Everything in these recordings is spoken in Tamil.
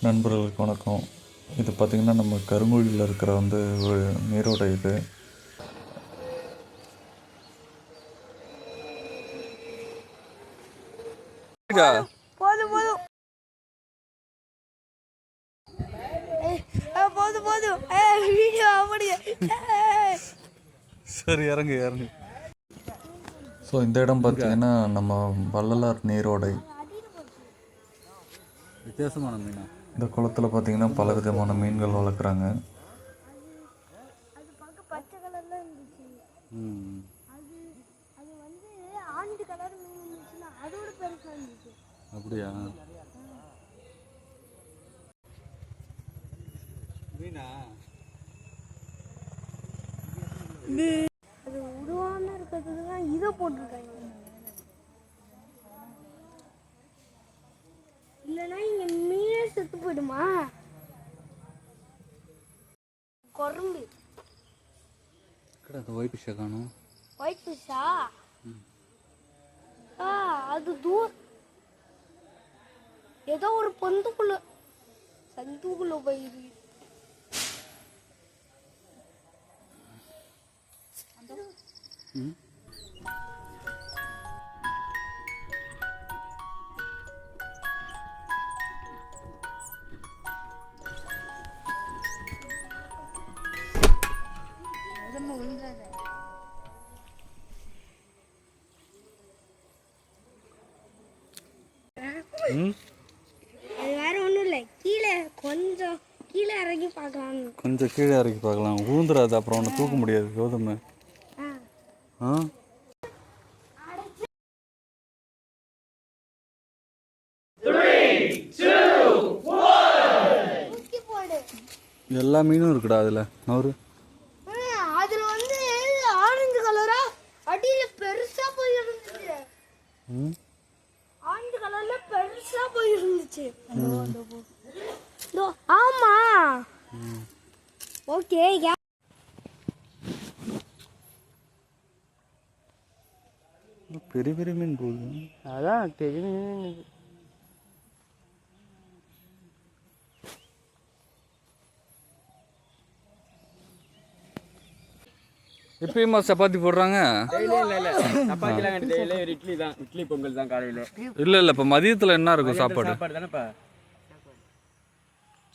நண்பர்களுக்கு வணக்கம். இது பார்த்திங்கன்னா நம்ம கருங்குழியில் இருக்கிற ஒரு நீரோடை இது. சரி இறங்கு. ஸோ இந்த இடம் பார்த்திங்கன்னா நம்ம வள்ளலார் நீரோடை. வித்தியாசமான மீனா. இந்த குளத்தில் பார்த்திங்கன்னா பல விதமான மீன்கள் வளர்க்குறாங்க. அப்படியா? மீனா அது உருவான இருக்கிறதுக்கு தான் இதை போட்டிருக்காங்க. இல்லைன்னா இங்க மீனே செத்து போயிடுமா? குரம்பு ஒயிட் ஃபிஷ்ஷை காணும். ஒயிட் ஃபிஷ்ஷா? அது ஏதோ ஒரு சந்துக்குள்ள போயிருக்கு. வேற ஒன்றும் இல்லை, கொஞ்சம் கீழே இறங்கி பார்க்கலாம். ஊந்துடாது, அப்புறம் ஒன்று தூக்க முடியாது. கோதுமை எல்லா மீனும் இருக்குடா அதுல. அதுல ஆரஞ்சு கலரா அடியில பெருசா போயிருந்துச்சு. ஆரஞ்சு கலர்ல பெருசா போயிருந்துச்சு. ஆமா, ஓகே. பெரிய பெரிய மீன் போகுது. அதான் பெரிய மீன். எப்பயுமா சப்பாத்தி போடுறாங்க? இட்லி பொங்கல் தான் காலையில. இல்ல இப்ப மதியத்துல என்ன இருக்கும் சாப்பாடு?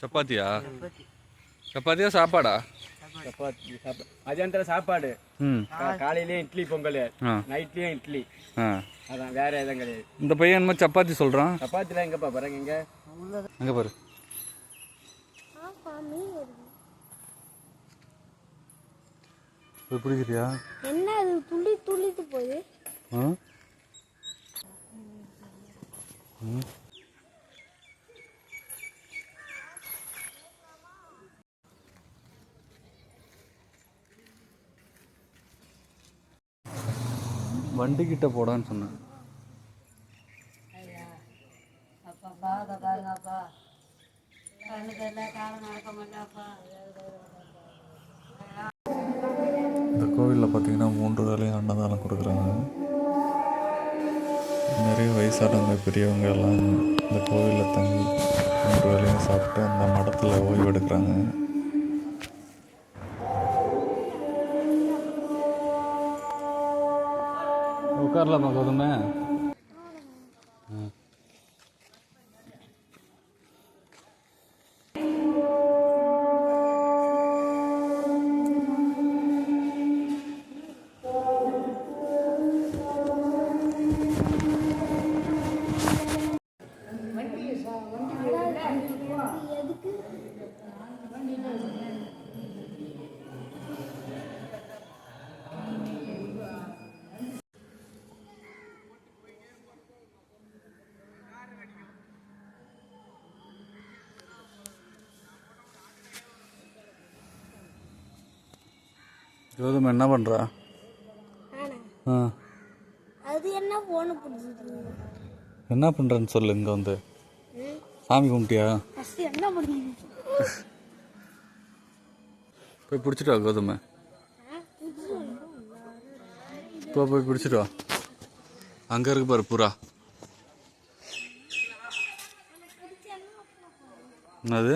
சப்பாத்தியா சாப்பாடா? மதியானத்துல சாப்பாடு. காலையிலயும் இட்லி பொங்கல், நைட்லயும் இட்லி. அதான், வேற எதுவும் கிடையாது. இந்த பையன் என்ன சப்பாத்தி சொல்றான்? சப்பாத்திலாம் எங்கப்பா பாருங்க, எங்க பாரு. பிடிக்கிறியா? என்ன அது துள்ளிட்டு போகுது? வண்டி கிட்ட போடான்னு சொன்னேன். இந்த கோவிலில் பார்த்திங்கன்னா 3 வேளையும் அன்னதானம் கொடுக்குறாங்க. நிறைய வயசானவங்க பெரியவங்க எல்லாம் இந்த கோவிலில் தங்கி 3 வேளையும் சாப்பிட்டு அந்த மடத்தில் ஓய்வு எடுக்கிறாங்க. உட்காரலாமா கோதுமை? கோதுமை என்ன பண்ணுறா? அது என்ன போன பிடிச்சிட்டு என்ன பண்ணுறேன்னு சொல்லு. இங்கே சாமி கும்பிட்டியா? என்ன பண்ணுறீங்க? போய் பிடிச்சிட்டு வா கோதுமை. போய் பிடிச்சிட்டு வா. அங்கே இருக்கு பாரு புறா. என்னது